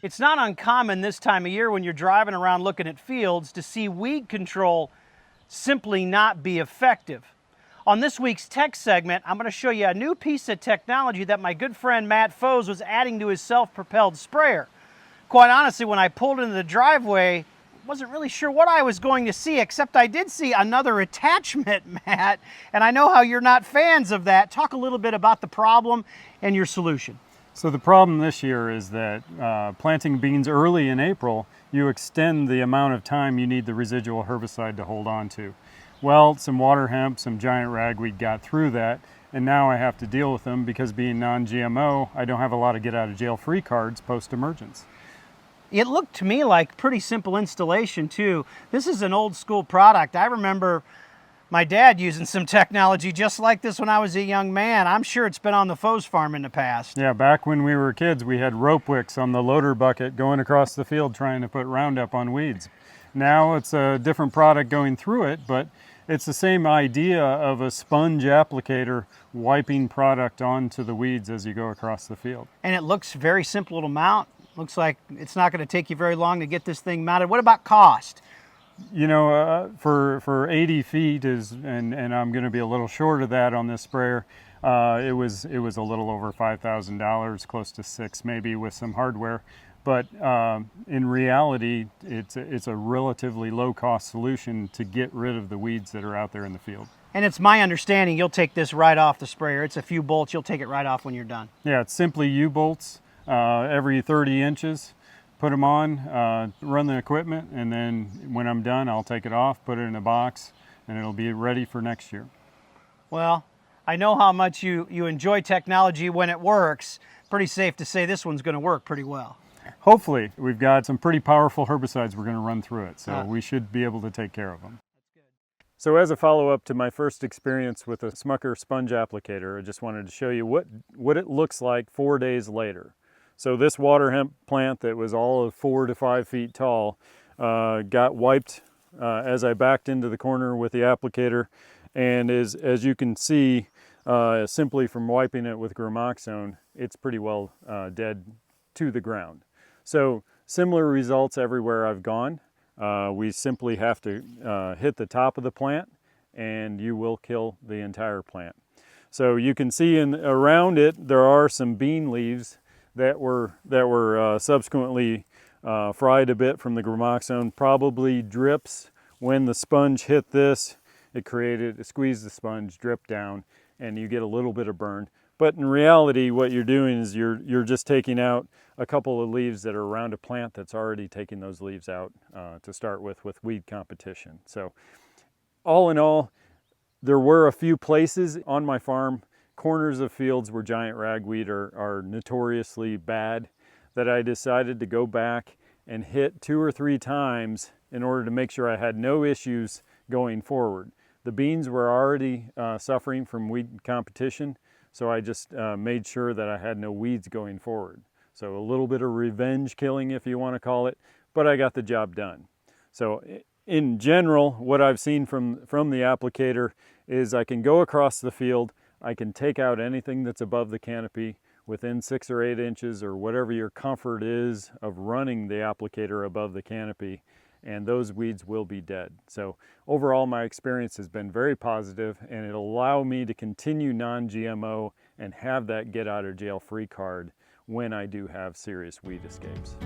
It's not uncommon this time of year when you're driving around looking at fields to see weed control simply not be effective. On this week's tech segment, I'm going to show you a new piece of technology that my good friend Matt Foes was adding to his self-propelled sprayer. Quite honestly, when I pulled into the driveway, I wasn't really sure what I was going to see, except I did see another attachment, Matt, and I know how you're not fans of that. Talk a little bit about the problem and your solution. So the problem this year is that planting beans early in April, you extend the amount of time you need the residual herbicide to hold on to. Well, some water hemp, some giant ragweed got through that, and now I have to deal with them because being non-GMO, I don't have a lot of get-out-of-jail-free cards post-emergence. It looked to me like pretty simple installation too. This is an old school product. I remember my dad using some technology just like this when I was a young man. I'm sure it's been on the Foes farm in the past. Yeah, back when we were kids, we had rope wicks on the loader bucket going across the field trying to put Roundup on weeds. Now it's a different product going through it, but it's the same idea of a sponge applicator wiping product onto the weeds as you go across the field. And it looks very simple to mount. Looks like it's not going to take you very long to get this thing mounted. What about cost? You know, for 80 feet and I'm going to be a little short of that on this sprayer. It was a little over $5,000, close to $6,000 maybe with some hardware. But in reality, it's a relatively low-cost solution to get rid of the weeds that are out there in the field. And it's my understanding you'll take this right off the sprayer. It's a few bolts. You'll take it right off when you're done. Yeah, it's simply U-bolts every 30 inches. Put them on, run the equipment, and then when I'm done, I'll take it off, put it in a box, and it'll be ready for next year. Well, I know how much you enjoy technology when it works. Pretty safe to say this one's going to work pretty well. Hopefully. We've got some pretty powerful herbicides we're going to run through it, so we should be able to take care of them. So as a follow-up to my first experience with a Smucker sponge applicator, I just wanted to show you what it looks like 4 days later. So this water hemp plant that was all of 4 to 5 feet tall got wiped as I backed into the corner with the applicator, and as you can see, simply from wiping it with Gramoxone, it's pretty well dead to the ground. So similar results everywhere I've gone. We simply have to hit the top of the plant and you will kill the entire plant. So you can see around it there are some bean leaves that were subsequently fried a bit from the Gramoxone, probably drips. When the sponge hit this, it squeezed the sponge, dripped down, and you get a little bit of burn. But in reality, what you're doing is you're just taking out a couple of leaves that are around a plant that's already taking those leaves out to start with weed competition. So all in all, there were a few places on my farm, corners of fields where giant ragweed are notoriously bad, that I decided to go back and hit 2 or 3 times in order to make sure I had no issues going forward. The beans were already suffering from weed competition, so I just made sure that I had no weeds going forward. So a little bit of revenge killing, if you want to call it, but I got the job done. So in general, what I've seen from the applicator is I can go across the field, I can take out anything that's above the canopy within 6 or 8 inches or whatever your comfort is of running the applicator above the canopy, and those weeds will be dead. So overall, my experience has been very positive, and it'll allow me to continue non-GMO and have that get out of jail free card when I do have serious weed escapes.